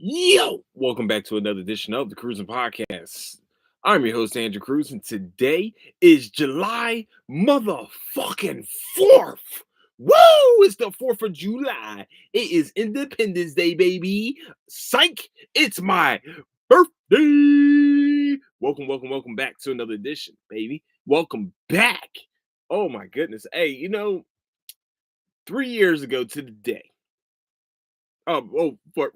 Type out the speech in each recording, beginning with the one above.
Yo, welcome back to another edition of the Cruising Podcast. I'm your host, Andrew Cruz, and today is July motherfucking 4th. Woo! It's the 4th of July. It is Independence Day, baby. Psych! It's my birthday. Welcome back to another edition, baby. Welcome back. Oh my goodness. Hey, 3 years ago to the day.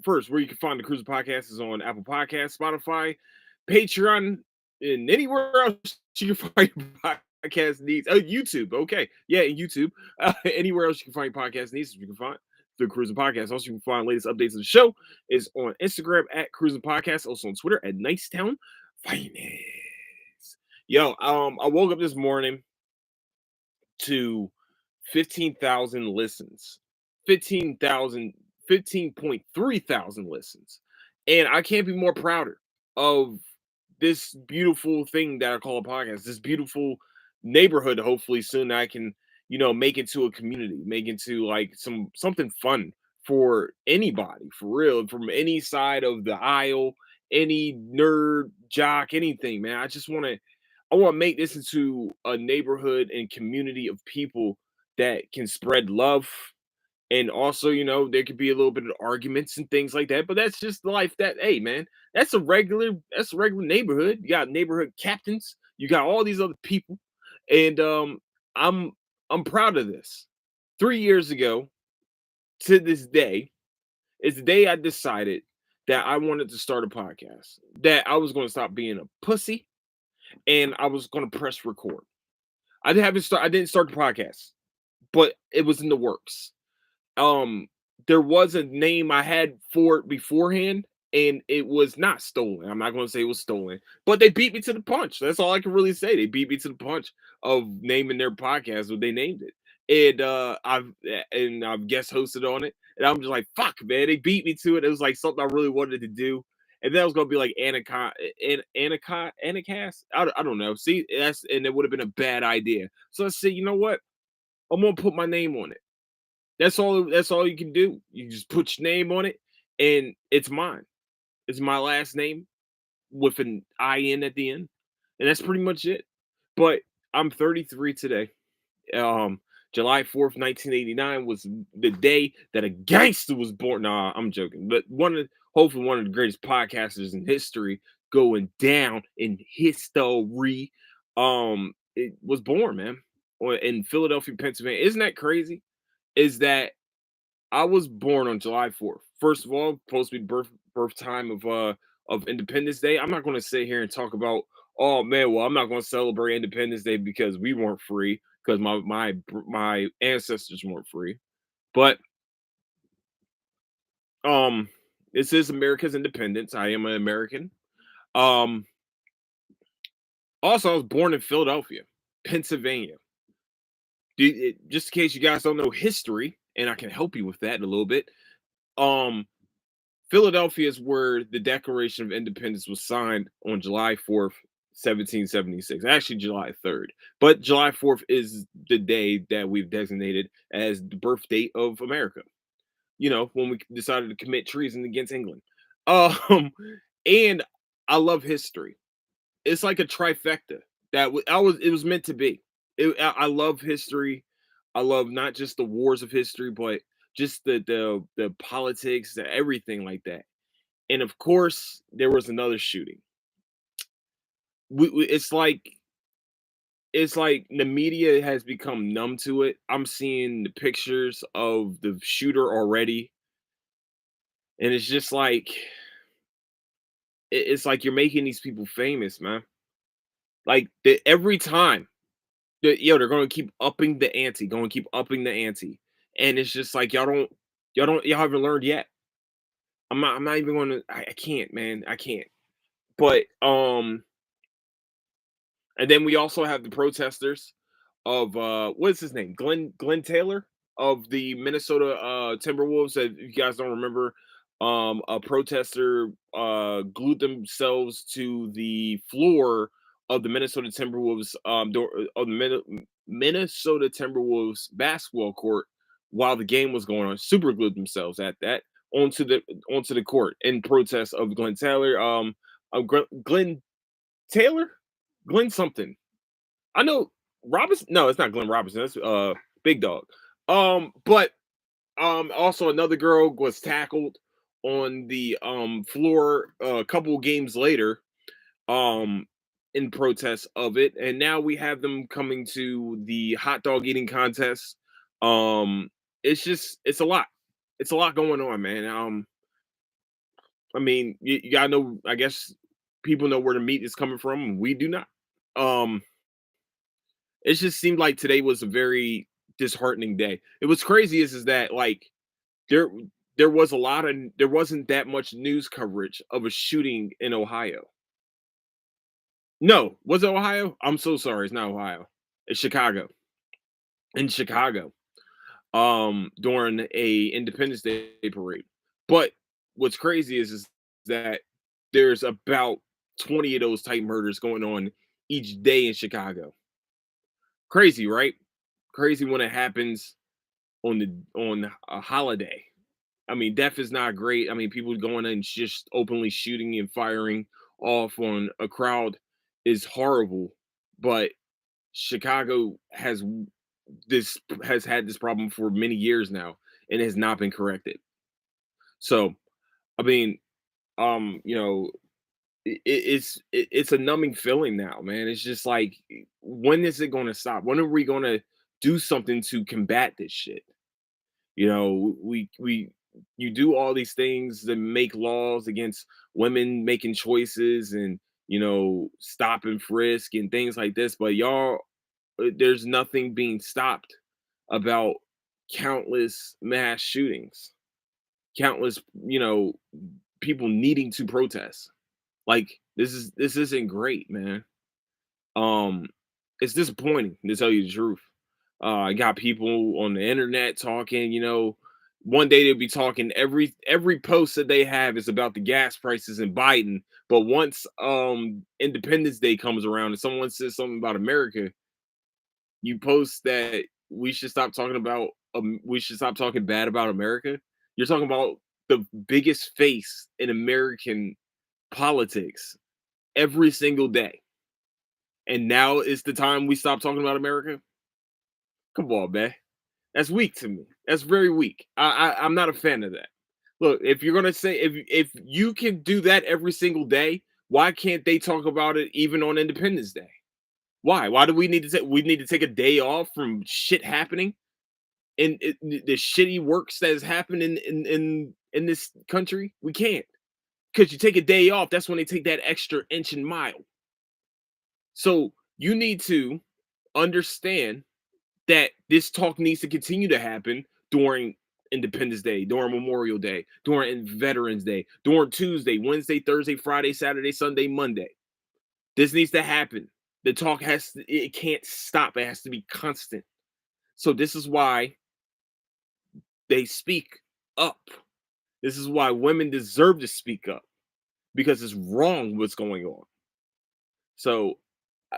First, where you can find the Cruiser Podcast is on Apple Podcasts, Spotify, Patreon, and anywhere else you can find your podcast needs. Oh, YouTube. Okay. Yeah, YouTube. Anywhere else you can find your podcast needs, you can find the Cruising Podcast. Also, you can find latest updates of the show is on Instagram at Cruising Podcast, also on Twitter at Nicetown Finance. I woke up this morning to 15,000 listens. 15.3 thousand listens. And I can't be more prouder of this beautiful thing that I call a podcast, this beautiful neighborhood. Hopefully soon I can, make into a community, make into like something fun for anybody, for real, from any side of the aisle, any nerd, jock, anything, man. I want to make this into a neighborhood and community of people that can spread love. And also, there could be a little bit of arguments and things like that, but that's just life. Hey, man, that's a regular neighborhood. You got neighborhood captains, you got all these other people, and I'm I'm proud of this. 3 years ago to this day is the day I decided that I wanted to start a podcast, that I was going to stop being a pussy, and I was going to press record. I didn't start the podcast, but it was in the works. um there was a name I had for it beforehand, and it was not stolen. I'm not going to say it was stolen, but they beat me to the punch. That's all I can really say. They beat me to the punch of naming their podcast what they named it. And I've guest hosted on it, and I'm just like, fuck, man, they beat me to it. It was like something I really wanted to do. And then I was gonna be like Anacast. I don't know. See, and it would have been a bad idea. So I said, you know what? I'm gonna put my name on it. That's all you can do. You just put your name on it, and it's mine. It's my last name with an IN at the end. And that's pretty much it. But I'm 33 today. Um, July 4th, 1989 was the day that a gangster was born. Nah, I'm joking. But hopefully one of the greatest podcasters in history going down in history. It was born, man, in Philadelphia, Pennsylvania. Isn't that crazy? Is that I was born on July 4th. First of all, supposed to be birth time of Independence Day. I'm not going to sit here and talk about, oh man, well, I'm not going to celebrate Independence Day because we weren't free, because my ancestors weren't free. But um this is America's independence. I am an American. Um Also, I was born in Philadelphia, Pennsylvania. Just in case you guys don't know history, and I can help you with that in a little bit. Um Philadelphia is where the Declaration of Independence was signed on July 4th, 1776. Actually, July 3rd. But July 4th is the day that we've designated as the birth date of America. When we decided to commit treason against England. Um, and I love history. It's like a trifecta it was meant to be. I love history. I love not just the wars of history, but just the politics, everything like that. And of course, there was another shooting. It's like the media has become numb to it. I'm seeing the pictures of the shooter already, and it's just like it's like you're making these people famous, man. Like every time they're going to keep upping the ante, going to keep upping the ante, and it's just like y'all haven't learned yet. I'm not even going to. I can't, man. I can't. But and then we also have the protesters of what's his name? Glenn Taylor of the Minnesota Timberwolves. If you guys don't remember, a protester glued themselves to the floor of the Minnesota Timberwolves of the Minnesota Timberwolves basketball court while the game was going on. Super glued themselves at that onto the onto the court in protest of Glenn Taylor. Glenn Taylor, Glenn something. I know Robinson. No, it's not Glenn Robinson. That's Big Dog. But also another girl was tackled on the floor a couple games later um in protest of it, and now we have them coming to the hot dog eating contest. um it's a lot, it's a lot going on, man. I mean, you gotta know, I guess people know where the meat is coming from, and we do not. um it just seemed like today was a very disheartening day. It was crazy is that like there there wasn't that much news coverage of a shooting in Ohio. No, was it Ohio? I'm so sorry, it's not Ohio. It's Chicago. In Chicago, during a Independence Day parade. But what's crazy is that there's about 20 of those type murders going on each day in Chicago. Crazy, right? Crazy when it happens on a holiday. I mean, death is not great. I mean, people going and just openly shooting and firing off on a crowd is horrible. But Chicago this has had this problem for many years now and has not been corrected. So, I mean, you know, it's a numbing feeling now, man. It's just like, when is it going to stop? When are we going to do something to combat this shit? You know, we you do all these things to make laws against women making choices and, stop and frisk and things like this, but y'all, there's nothing being stopped about countless mass shootings, countless, people needing to protest. Like, this isn't great, man. Um, it's disappointing, to tell you the truth. I got people on the internet talking, one day they'll be talking, every post that they have is about the gas prices and Biden. But once Independence Day comes around and someone says something about America, you post that we should stop talking bad about America. You're talking about the biggest face in American politics every single day. And now is the time we stop talking about America? Come on, man. That's weak to me. That's very weak. I'm not a fan of that. Look, if you're gonna say, if you can do that every single day, why can't they talk about it even on Independence Day? Why? Why do we need to take a day off from shit happening and the shitty works that has happened in this country? We can't, because you take a day off. That's when they take that extra inch and mile. So you need to understand that this talk needs to continue to happen during Independence Day, during Memorial Day, during Veterans Day, during Tuesday, Wednesday, Thursday, Friday, Saturday, Sunday, Monday. This needs to happen. The talk it can't stop. It has to be constant. So this is why they speak up. This is why women deserve to speak up, because it's wrong what's going on. So,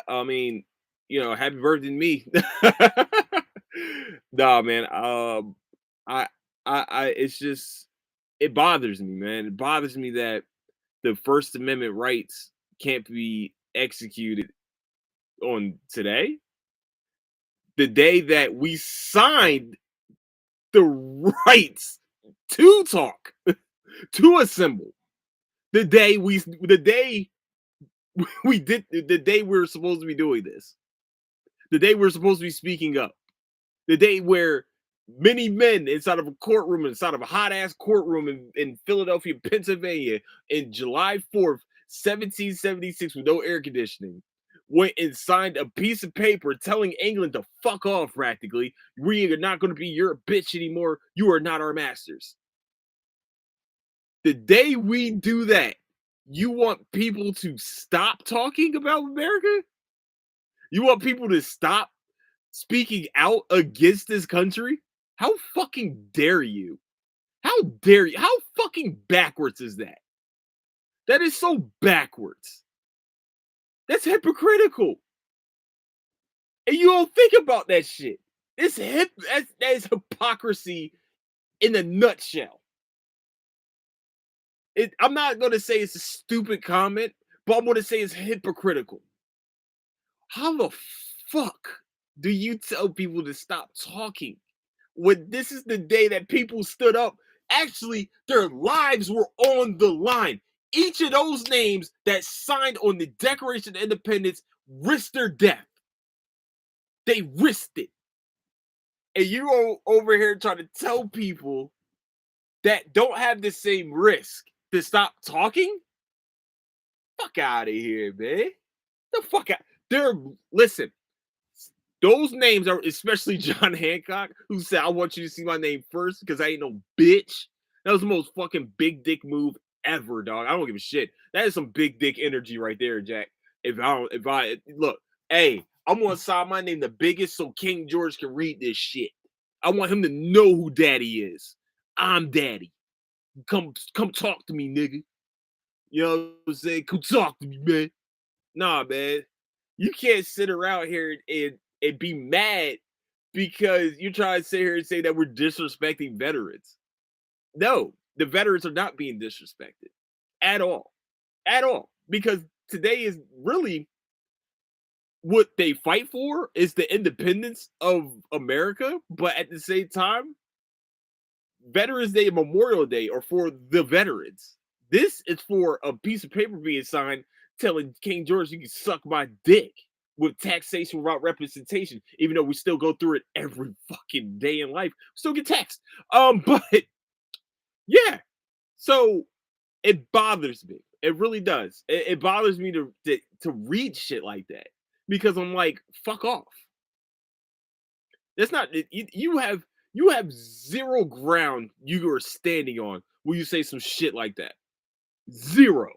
I mean, happy birthday to me. Nah, man. I, it's just, it bothers me, man. It bothers me that the First Amendment rights can't be executed on today, the day that we signed the rights to talk, to assemble, the day we did, the day we were supposed to be doing this, the day we're supposed to be speaking up, the day where many men inside of a courtroom, inside of a hot ass courtroom in Philadelphia, Pennsylvania, in July 4th, 1776, with no air conditioning, went and signed a piece of paper telling England to fuck off practically. We are not going to be your bitch anymore. You are not our masters. The day we do that, you want people to stop talking about America? You want people to stop speaking out against this country? How fucking dare you? How dare you? How fucking backwards is that? That is so backwards. That's hypocritical. And you don't think about that shit. That is hypocrisy in a nutshell. I'm not gonna say it's a stupid comment, but I'm gonna say it's hypocritical. How the fuck do you tell people to stop talking when this is the day that people stood up? Actually, their lives were on the line. Each of those names that signed on the Declaration of Independence risked their death. They risked it. And you are over here trying to tell people that don't have the same risk to stop talking? Fuck out of here, man. The fuck out. They're listen. Those names are especially John Hancock, who said, "I want you to see my name first because I ain't no bitch." That was the most fucking big dick move ever, dog. I don't give a shit. That is some big dick energy right there, Jack. If I look, hey, I'm gonna sign my name the biggest so King George can read this shit. I want him to know who Daddy is. I'm Daddy. Come talk to me, nigga. You know what I'm saying? Come talk to me, man. Nah, man. You can't sit around here and be mad because you're trying to sit here and say that we're disrespecting veterans. No, the veterans are not being disrespected at all. At all. Because today is really what they fight for is the independence of America, but at the same time, Veterans Day and Memorial Day are for the veterans. This is for a piece of paper being signed telling King George you can suck my dick with taxation without representation, even though we still go through it every fucking day in life. Still get taxed. But yeah, so it bothers me. It really does. It bothers me to read shit like that because I'm like, fuck off. That's not you have zero ground you are standing on when you say some shit like that. Zero.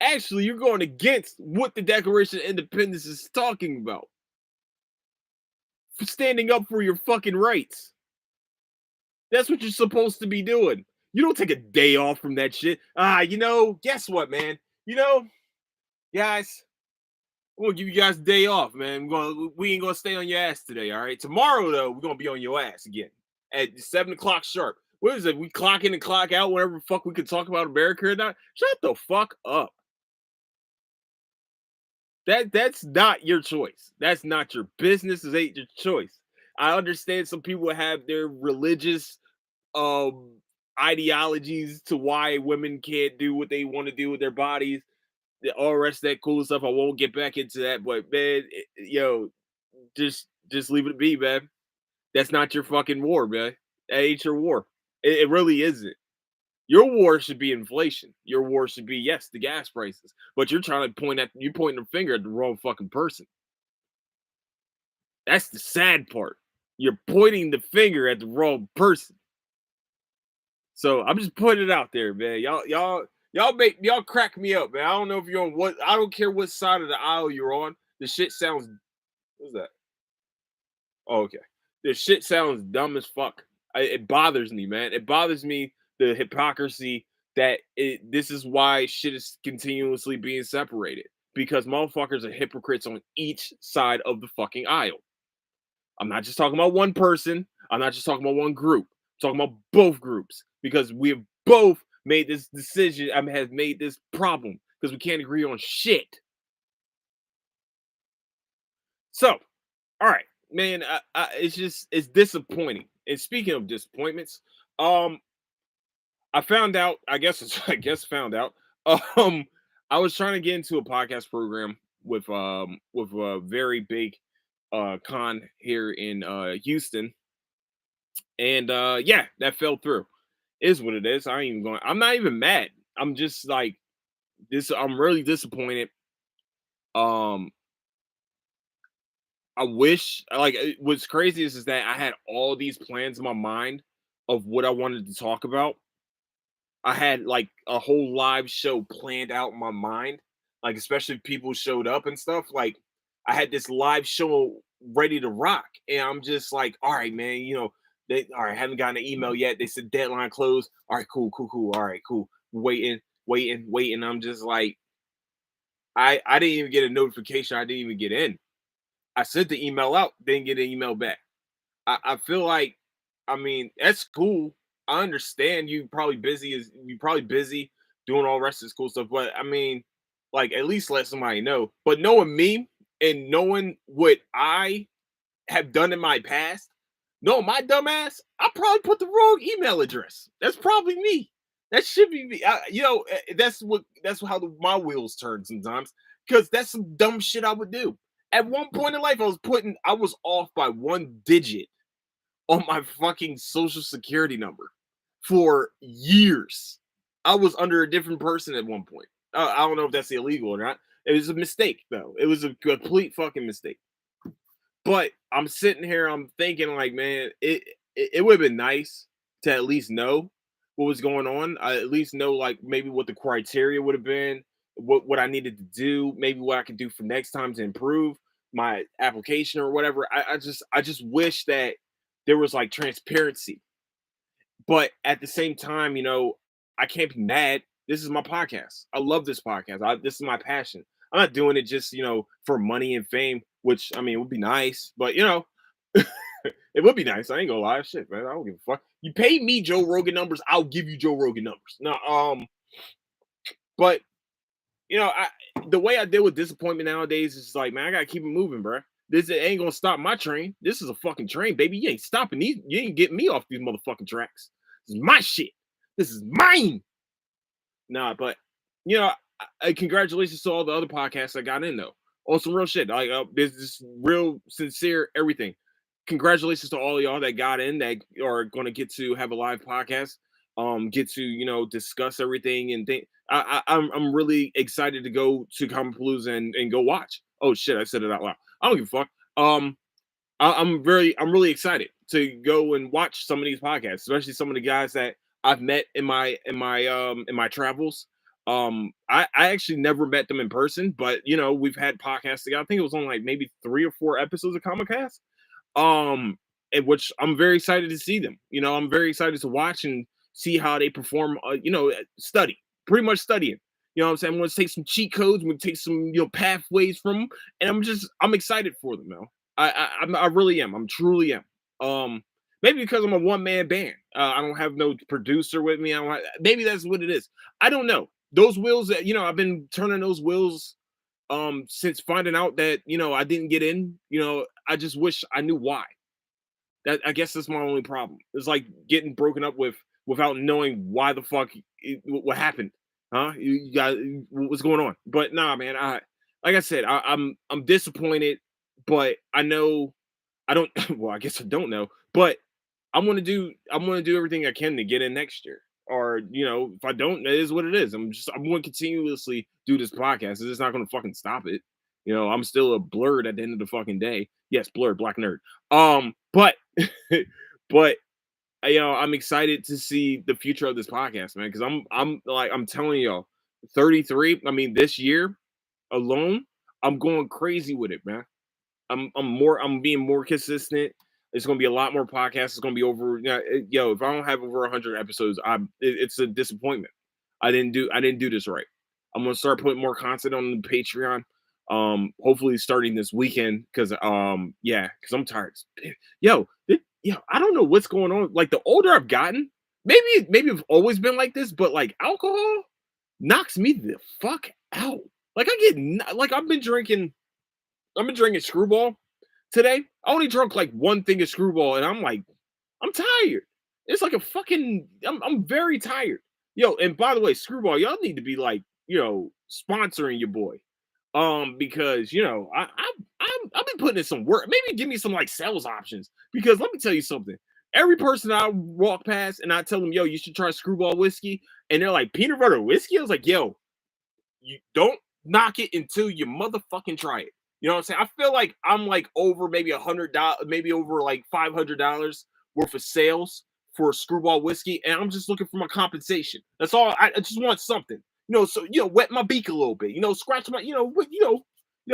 Actually, you're going against what the Declaration of Independence is talking about. For standing up for your fucking rights. That's what you're supposed to be doing. You don't take a day off from that shit. Guess what, man? You know, guys, I'm gonna give you guys a day off, man. We ain't gonna stay on your ass today, all right? Tomorrow, though, we're gonna be on your ass again at 7 o'clock sharp. What is it? We clock in and clock out whenever the fuck we can talk about America or not? Shut the fuck up. That's not your choice. That's not your business. It ain't your choice. I understand some people have their religious um ideologies to why women can't do what they want to do with their bodies, all the rest of that cool stuff. I won't get back into that, but man, just leave it be, man. That's not your fucking war, man. That ain't your war. It really isn't. Your war should be inflation. Your war should be yes, the gas prices. But you're pointing the finger at the wrong fucking person. That's the sad part. You're pointing the finger at the wrong person. So I'm just putting it out there, man. Y'all crack me up, man. I don't know if you're on what I don't care what side of the aisle you're on. The shit sounds what's that? Oh, okay. The shit sounds dumb as fuck. It bothers me, man. It bothers me the hypocrisy that this is why shit is continuously being separated because motherfuckers are hypocrites on each side of the fucking aisle. I'm not just talking about one person. I'm not just talking about one group. I'm talking about both groups because we have both made this decision. I mean, have made this problem because we can't agree on shit. So, all right, man. It's disappointing. And speaking of disappointments, um, I found out. I guess found out. Um, I was trying to get into a podcast program with a very big con here in Houston, and yeah, that fell through. Is what it is. I ain't even going. I'm not even mad. I'm just like this. I'm really disappointed. Um, I wish like what's crazy is that I had all these plans in my mind of what I wanted to talk about. I had like a whole live show planned out in my mind, like especially if people showed up and stuff. Like I had this live show ready to rock, and I'm just like, all right, man, they all right, haven't gotten an email yet. They said deadline closed. All right, cool, cool, cool. All right, cool. Waiting, waiting, waiting. I'm just like, I didn't even get a notification. I didn't even get in. I sent the email out, didn't get an email back. I feel like, I mean, that's cool. I understand you probably busy doing all the rest of this cool stuff, but I mean, like at least let somebody know. But knowing me and knowing what I have done in my past, no, my dumbass, I probably put the wrong email address. That's probably me. That should be me. That's how my wheels turn sometimes because that's some dumb shit I would do. At one point in life, I was off by one digit on my fucking social security number for years. I was under a different person at one point. I don't know if that's illegal or not. It was a mistake, though. It was a complete fucking mistake. But I'm sitting here, I'm thinking like, man, it would have been nice to at least know what was going on. I at least know like maybe what the criteria would have been, what I needed to do, maybe what I could do for next time to improve my application or whatever. I just wish that there was like transparency. But at the same time, I can't be mad. This is my podcast. I love this podcast. This is my passion. I'm not doing it just, for money and fame, which I mean, it would be nice, but it would be nice. I ain't gonna lie. Shit, man. I don't give a fuck. You pay me Joe Rogan numbers, I'll give you Joe Rogan numbers. No, but I the way I deal with disappointment nowadays is like, man, I gotta keep it moving, bro. This ain't gonna stop my train. This is a fucking train, baby. You ain't stopping these. You ain't getting me off these motherfucking tracks. This is my shit. This is mine. Nah, but congratulations to all the other podcasts that got in though. On some real shit. Like there's this real sincere everything. Congratulations to all y'all that got in that are going to get to have a live podcast. Get to discuss everything and think. I'm really excited to go to Comapalooza and go watch. Oh shit, I said it out loud. I don't give a fuck. I'm really excited to go and watch some of these podcasts, especially some of the guys that I've met in my travels. I actually never met them in person, but we've had podcasts together. I think it was on like maybe 3 or 4 episodes of Comicast. In which I'm very excited to see them. I'm very excited to watch and see how they perform. Study, pretty much studying. You know what I'm saying? I'm going to take some cheat codes. I'm going to take some pathways from them, and I'm excited for them, man. I really am. I'm truly am. Maybe because I'm a one man band. I don't have no producer with me. Maybe that's what it is. I don't know. Those wheels that I've been turning those wheels since finding out that I didn't get in. I just wish I knew why. That I guess that's my only problem. It's like getting broken up with without knowing why the fuck what happened. Huh? You got what's going on? But nah, man. Like I said, I'm disappointed, but I know I don't. Well, I guess I don't know, but I'm gonna do everything I can to get in next year. Or if I don't, it is what it is. I'm going to continuously do this podcast. It's just not going to fucking stop it. I'm still a blurred at the end of the fucking day. Yes, blurred, black nerd. But but I'm excited to see the future of this podcast, man. Because I'm telling y'all, 33. I mean, this year alone, I'm going crazy with it, man. I'm being more consistent. It's gonna be a lot more podcasts. It's gonna be over. If I don't have over 100 episodes, it's a disappointment. I didn't do this right. I'm gonna start putting more content on the Patreon. Hopefully starting this weekend because because I'm tired. I don't know what's going on. Like the older I've gotten, maybe I've always been like this, but like alcohol knocks me the fuck out. Like like I've been drinking Screwball today. I only drunk like one thing of Screwball, and I'm like, I'm tired. It's like a fucking. I'm very tired. And by the way, Screwball, y'all need to be like, sponsoring your boy, because I've been putting in some work. Maybe give me some like sales options because let me tell you something. Every person I walk past and I tell them, yo, you should try Screwball whiskey, and they're like peanut butter whiskey. I was like, yo, you don't knock it until you motherfucking try it. You know what I'm saying? I feel like I'm like over maybe $100, maybe over like $500 worth of sales for Screwball whiskey, and I'm just looking for my compensation. That's all. I just want something. So wet my beak a little bit. Scratch my, what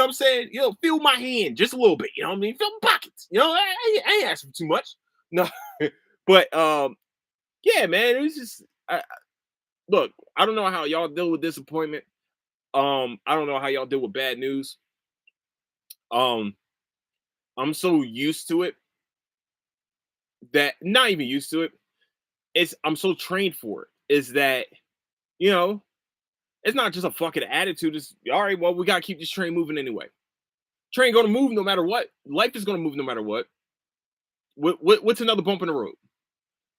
I'm saying. Feel my hand just a little bit. You know what I mean? Feel my pockets. I ain't asking for too much. No, but yeah, man. It was just. Look, I don't know how y'all deal with disappointment. I don't know how y'all deal with bad news. Um, I'm so used to it that not even used to it. I'm so trained for it. Is that, you know, it's not just a fucking attitude. It's all right. Well, we gotta keep this train moving anyway. Train gonna move no matter what. Life is gonna move no matter what. What's another bump in the road?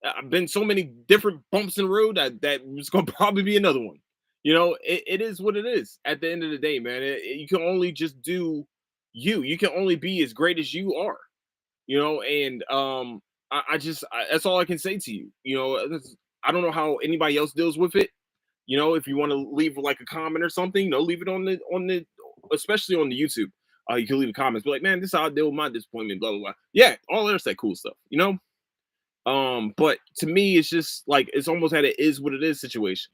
I've been so many different bumps in the road that was gonna probably be another one. It is what it is. At the end of the day, man, you can only just do you. You can only be as great as you are. And that's all I can say to you. I don't know how anybody else deals with it. If you want to leave like a comment or something, leave it on the especially on the YouTube. You can leave comments, be like, man, this is how I deal with my disappointment, blah blah blah. Yeah, all there's that cool stuff. But to me, it's just like it's almost had a is what it is situation.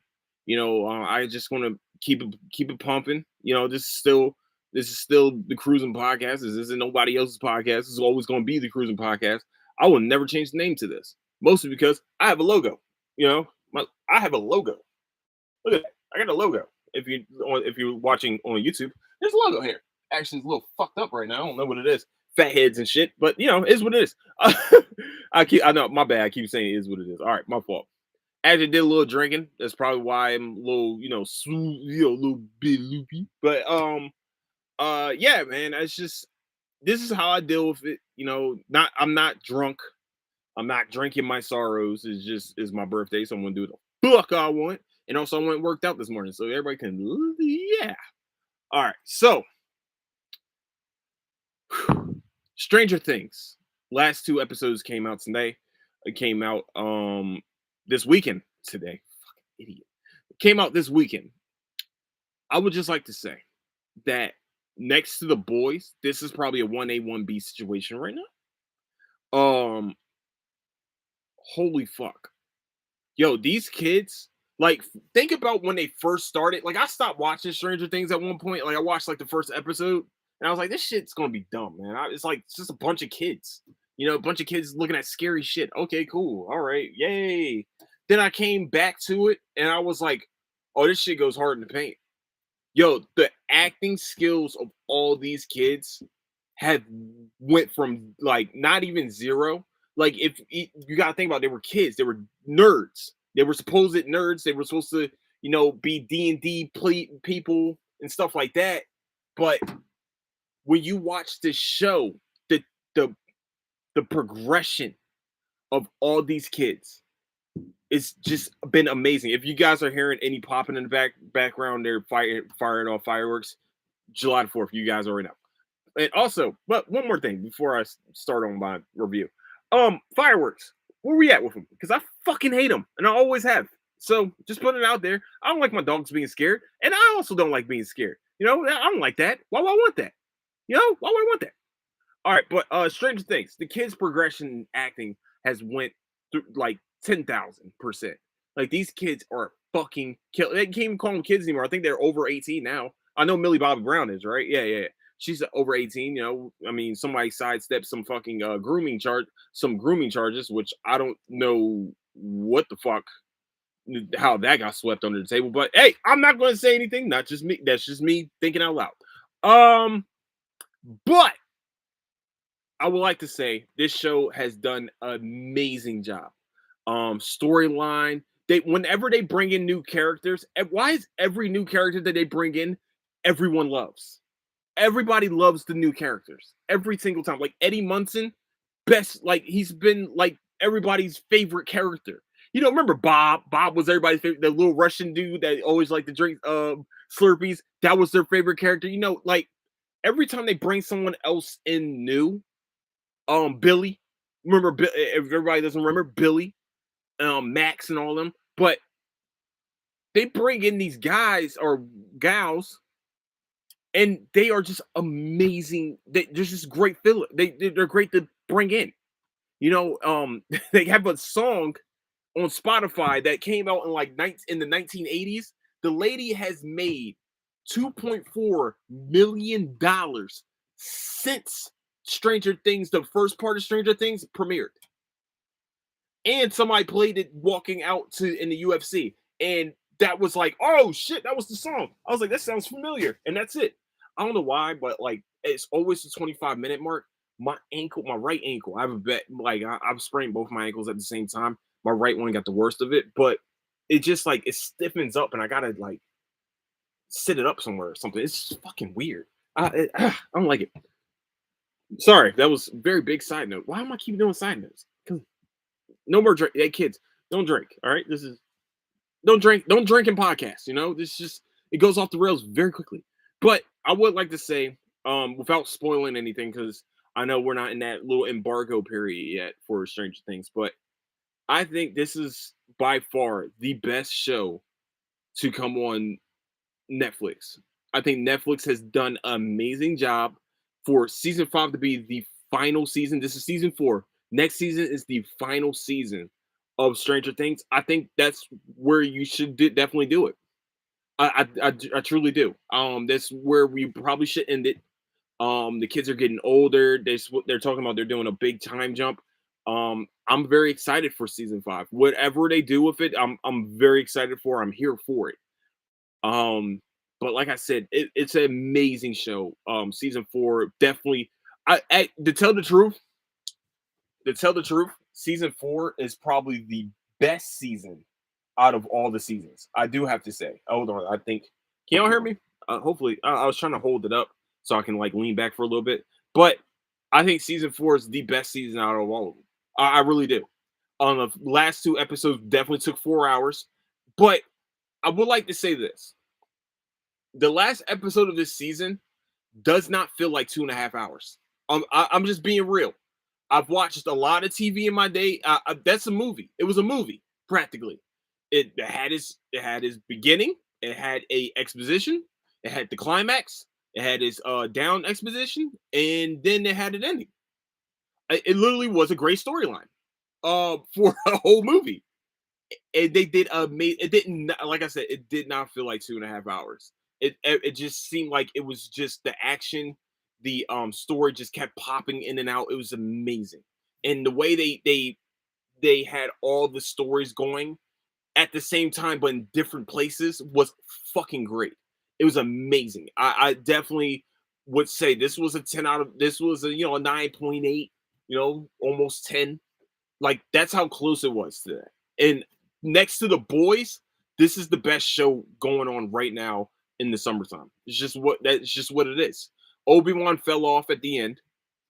I just want to keep it pumping. This is still the Cruising Podcast. This isn't nobody else's podcast. This is always going to be the Cruising Podcast. I will never change the name to this, mostly because I have a logo. I have a logo. Look at that. I got a logo. If you're watching on YouTube, there's a logo here. Actually, it's a little fucked up right now. I don't know what it is. Fat heads and shit, but it's what it is. I know, my bad. I keep saying it is what it is. All right, my fault. Actually did a little drinking. That's probably why I'm a little, a little bit loopy. But yeah, man. It's just this is how I deal with it. I'm not drunk. I'm not drinking my sorrows. It's my birthday, so I'm gonna do the fuck I want. And also, I went and worked out this morning, so everybody can, yeah. All right, so Stranger Things. Last 2 episodes came out today. It came out this weekend. Today, fucking idiot. It came out this weekend. I would just like to say that next to The Boys, this is probably a 1A 1B situation right now. Holy fuck, yo, these kids. Like, think about when they first started. Like, I stopped watching Stranger Things at one point. Like, I watched like the first episode, and I was like, "This shit's gonna be dumb, man." It's just a bunch of kids, a bunch of kids looking at scary shit. Okay, cool, all right, yay. Then I came back to it, and I was like, "Oh, this shit goes hard in the paint." Yo, the acting skills of all these kids have went from like not even zero. Like, if you gotta think about it, they were kids, they were nerds, they were supposed nerds, they were supposed to, be D&D people and stuff like that. But when you watch this show, the the progression of all these kids, it's just been amazing. If you guys are hearing any popping in the background, they're firing off fireworks. July 4th, you guys already know. And also, but one more thing before I start on my review. Fireworks. Where we at with them? Because I fucking hate them, and I always have. So just putting it out there. I don't like my dogs being scared, and I also don't like being scared. I don't like that. Why would I want that? Why would I want that? All right, but Stranger Things, the kids' progression in acting has went through like 10,000%. Like, these kids are fucking kill. They can't even call them kids anymore. I think they're over 18 now. I know Millie Bobby Brown is, right? Yeah. She's over 18. I mean, somebody sidestepped some fucking grooming charges, which I don't know what the fuck, how that got swept under the table. But hey, I'm not going to say anything. Not just me. That's just me thinking out loud. But I would like to say this show has done an amazing job. Storyline. Whenever they bring in new characters, why is every new character that they bring in, everyone loves? Everybody loves the new characters every single time. Like Eddie Munson, best. Like, he's been like everybody's favorite character. Remember Bob? Bob was everybody's favorite. The little Russian dude that always liked to drink Slurpees. That was their favorite character. Like every time they bring someone else in new, Billy. Remember, if everybody doesn't remember Billy, Max, and all of them, but they bring in these guys or gals, and they are just amazing. They're just great filler. They're great to bring in. They have a song on Spotify that came out in the 1980s. The lady has made $2.4 million since Stranger Things, the first part of Stranger Things, premiered. And somebody played it walking out in the UFC. And that was like, oh shit, that was the song. I was like, that sounds familiar. And that's it. I don't know why, but like, it's always the 25-minute mark. My right ankle, I have a bet, like, I've sprained both my ankles at the same time. my right one got the worst of it, but it just like it stiffens up, and I gotta like sit it up somewhere or something. It's just fucking weird. I don't like it. Sorry, that was a very big side note. Why am I keep doing side notes? 'Cause no more drink. Hey kids, don't drink. All right, this is don't drink. Don't drink in podcasts. You know, this just it goes off the rails very quickly. But I would like to say, without spoiling anything, because I know we're not in that little embargo period yet for Stranger Things, but I think this is by far the best show to come on Netflix. I think Netflix has done an amazing job for season 5 to be the final season. This is season 4. Next season is the final season of Stranger Things. I think that's where you should definitely do it. I truly do. That's where we probably should end it. The kids are getting older. They're talking about they're doing a big time jump. I'm very excited for season 5. Whatever they do with it, I'm very excited for. I'm here for it. But like I said, it's an amazing show. Season 4 definitely. To tell the truth, season 4 is probably the best season out of all the seasons. I do have to say. Hold on, I think. Can y'all hear me? Hopefully, I was trying to hold it up so I can like lean back for a little bit. But I think season 4 is the best season out of all of them. I really do. The last 2 episodes definitely took 4 hours, but I would like to say this: the last episode of this season does not feel like 2.5 hours. I'm just being real. I've watched a lot of TV in my day. That's a movie. It was a movie practically. It had his beginning. It had a exposition. It had the climax. It had its down exposition, and then it had an ending. It literally was a great storyline. For a whole movie. And they did amazing. It didn't, like I said, it did not feel like 2.5 hours. It just seemed like it was just the action, the story just kept popping in and out. It was amazing, and the way they had all the stories going at the same time, but in different places, was fucking great. It was amazing. I definitely would say this was a 10 out of this was a a 9.8, almost 10. Like that's how close it was to that. And next to the boys, this is the best show going on right now in the summertime. It's just what it is. Obi-Wan fell off at the end.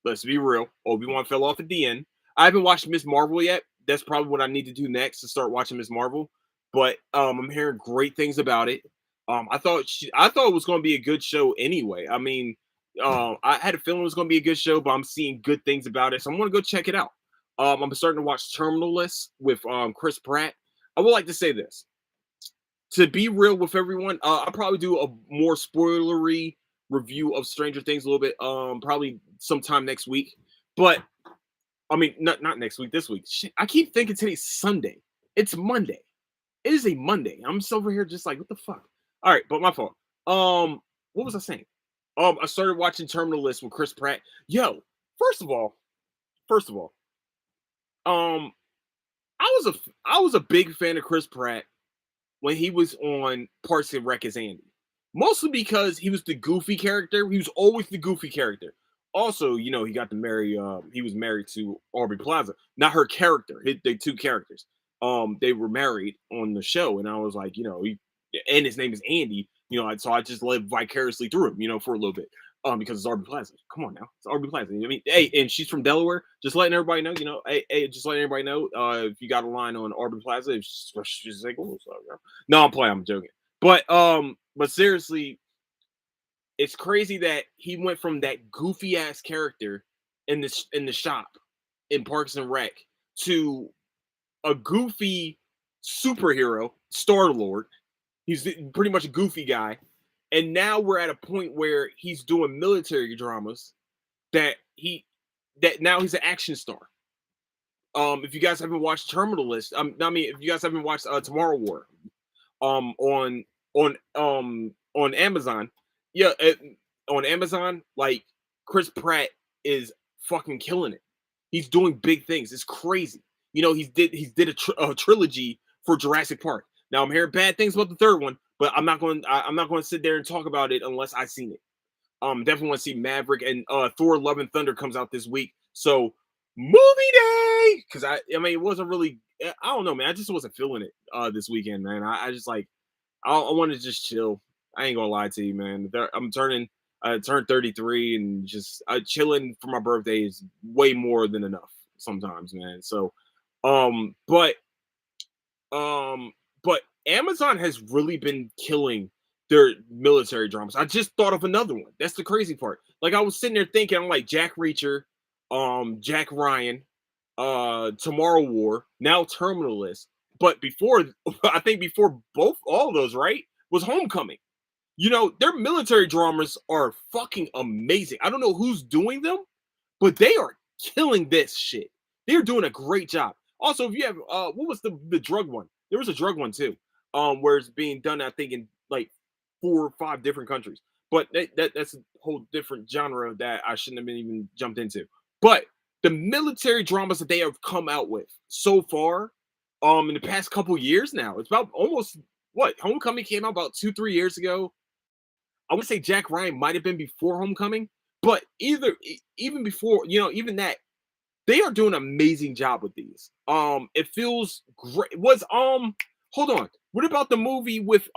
Let's be real. Obi-Wan fell off at the end. I haven't watched Miss Marvel yet. That's probably what I need to do next to start watching Miss Marvel. But I'm hearing great things about it. I thought it was going to be a good show anyway. I mean, I had a feeling it was going to be a good show, but I'm seeing good things about it, so I'm going to go check it out. I'm starting to watch Terminal List with Chris Pratt. I would like to say this. To be real with everyone, I'll probably do a more spoilery review of Stranger Things a little bit, probably sometime next week. But I mean, not next week, this week. Shit, I keep thinking today's Sunday. It's Monday. It is a Monday. I'm just over here just like, what the fuck? All right, but my fault. What was I saying? I started watching Terminal List with Chris Pratt. Yo, first of all, um, I was a big fan of Chris Pratt when he was on Parks and Rec as Andy. Mostly because he was the goofy character. He was always the goofy character. Also, he got to marry. He was married to Aubrey Plaza, not her character. They two characters. They were married on the show, and I was like, and his name is Andy. So I just lived vicariously through him, for a little bit. Because it's Aubrey Plaza. Come on now, it's Aubrey Plaza. I mean, hey, and she's from Delaware. Just letting everybody know, just letting everybody know. If you got a line on Aubrey Plaza, she's like, oh, sorry, no, I'm playing, I'm joking. But seriously, it's crazy that he went from that goofy ass character in the shop in Parks and Rec to a goofy superhero, Star Lord. He's pretty much a goofy guy. And now we're at a point where he's doing military dramas that now he's an action star. If you guys haven't watched Terminal List, if you guys haven't watched Tomorrow War, on Amazon, yeah, on Amazon, like Chris Pratt is fucking killing it. He's doing big things. It's crazy. He did a trilogy for Jurassic Park. Now I'm hearing bad things about the third one, but I'm not going to sit there and talk about it unless I've seen it. Definitely want to see Maverick, and Thor: Love and Thunder comes out this week. So movie day, because I mean it wasn't really I don't know, man. I just wasn't feeling it this weekend, man. I just like I want to just chill. I ain't gonna lie to you, man. I'm turning I turned 33, and just chilling for my birthday is way more than enough sometimes, man. So, um, but um, but Amazon has really been killing their military dramas. I just thought of another one. That's the crazy part. Like I was sitting there thinking, I'm like Jack Reacher, Jack Ryan, Tomorrow War, now Terminal List. But before, I think before both all of those, right, was Homecoming. You know, their military dramas are fucking amazing. I don't know who's doing them, but they are killing this shit. They're doing a great job. Also, if you have what was the drug one? There was a drug one too. Where it's being done, I think, in like 4 or 5 different countries. But that's a whole different genre that I shouldn't have been even jumped into. But the military dramas that they have come out with so far, in the past couple years now, it's about almost what Homecoming came out about 2 3 years ago. I would say Jack Ryan might have been before Homecoming, but even before, even that, they are doing an amazing job with these. It feels great. Hold on. What about the movie with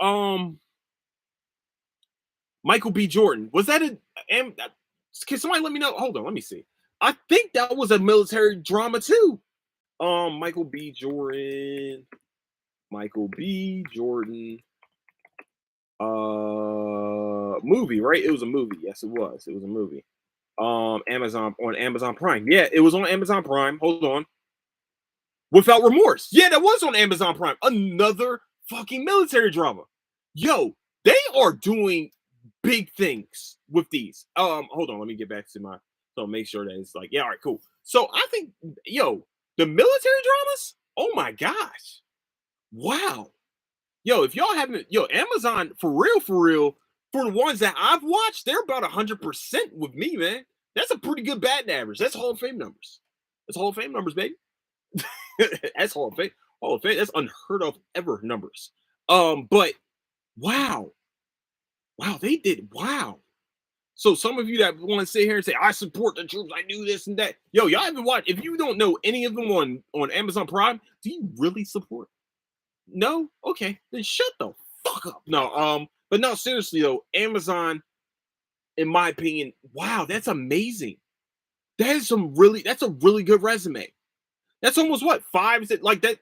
Michael B. Jordan? Was that can somebody let me know? Hold on, let me see. I think that was a military drama too. Michael B. Jordan. Michael B. Jordan. Movie, right? It was a movie. Yes, it was. It was a movie. Amazon on Amazon Prime. Yeah, it was on Amazon Prime. Hold on. Without Remorse. Yeah, that was on Amazon Prime. Another fucking military drama. Yo, they are doing big things with these. Hold on, let me get back to my so make sure that it's like, yeah, all right, cool. So I think, yo, the military dramas, oh my gosh. Wow. Yo, if y'all haven't, Amazon for real, for the ones that I've watched, they're about 100% with me, man. That's a pretty good batting average. That's Hall of Fame numbers. That's Hall of Fame numbers, baby. That's Hall of Fame. Hall of Fame. That's unheard of ever numbers. But wow, they did wow. So some of you that want to sit here and say I support the troops, I do this and that. Yo, y'all haven't watched. If you don't know any of them on Amazon Prime, do you really support? No? Okay. Then shut the fuck up. No, but no, seriously though, Amazon, in my opinion, wow, that's amazing. That's a really good resume. That's almost what, five? Is it like that?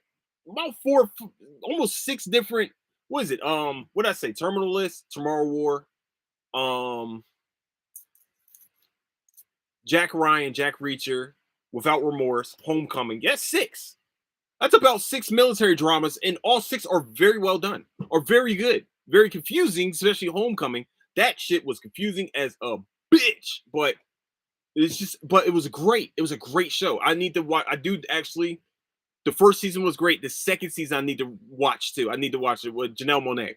About four, almost 6 different, what is it? What did I say? Terminal List, Tomorrow War, um, Jack Ryan, Jack Reacher, Without Remorse, Homecoming. Yes, 6. That's about 6 military dramas, and all 6 are very well done, are very good, very confusing, especially Homecoming. That shit was confusing as a bitch, but it was great. It was a great show. I need to watch. I do actually. The first season was great. The second season I need to watch too. I need to watch it with Janelle Monáe,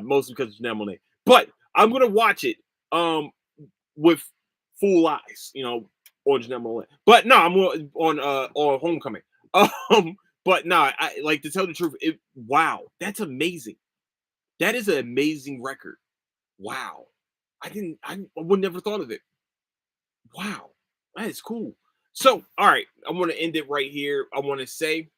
mostly because of Janelle Monáe. But I'm gonna watch it with full eyes, on Janelle Monáe. But no, I'm on Homecoming. But no, I like to tell the truth. Wow, that's amazing. That is an amazing record. Wow, I would never thought of it. Wow, that is cool. So, all right, I want to end it right here. I want to say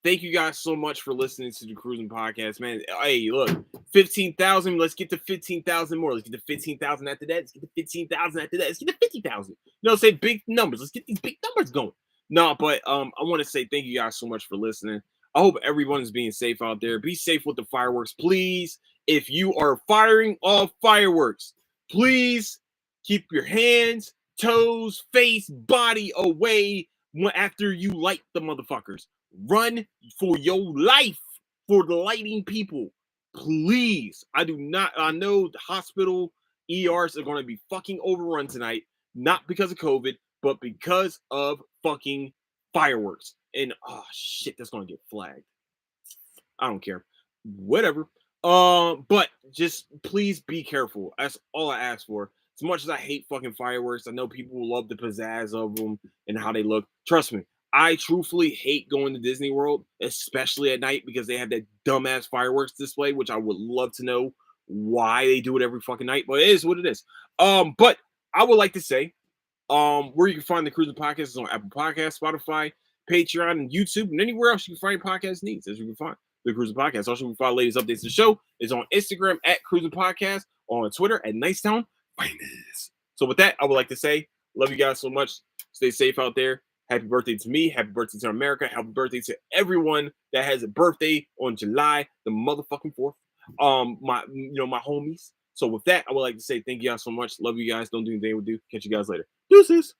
thank you guys so much for listening to the Cruising Podcast, man. Hey, look, 15,000. Let's get to 15,000 more. Let's get to 15,000 after that. Let's get to 15,000 after that. Let's get to 50,000. Say big numbers. Let's get these big numbers going. No, but I want to say thank you guys so much for listening. I hope everyone's being safe out there. Be safe with the fireworks, please. If you are firing off fireworks, please keep your hands, toes, face, body away after you light the motherfuckers. Run for your life for the lighting people. Please. I know the hospital ERs are going to be fucking overrun tonight, not because of COVID, but because of fucking fireworks. And oh shit, that's going to get flagged. I don't care. Whatever. But just please be careful. That's all I ask for. As much as I hate fucking fireworks, I know people love the pizzazz of them and how they look. Trust me, I truthfully hate going to Disney World, especially at night, because they have that dumbass fireworks display, which I would love to know why they do it every fucking night. But it is what it is. But I would like to say, where you can find the Cruising Podcast is on Apple Podcasts, Spotify, Patreon, and YouTube, and anywhere else you can find your podcast needs, as you can find the Cruising Podcast. Also, you can find latest updates of the show is on Instagram at Cruising Podcast, on Twitter at Nicetown Finest. So with that, I would like to say, love you guys so much. Stay safe out there. Happy birthday to me. Happy birthday to America. Happy birthday to everyone that has a birthday on July the motherfucking 4th. My homies. So with that, I would like to say thank you guys so much. Love you guys. Don't do anything we do. Catch you guys later. Deuces.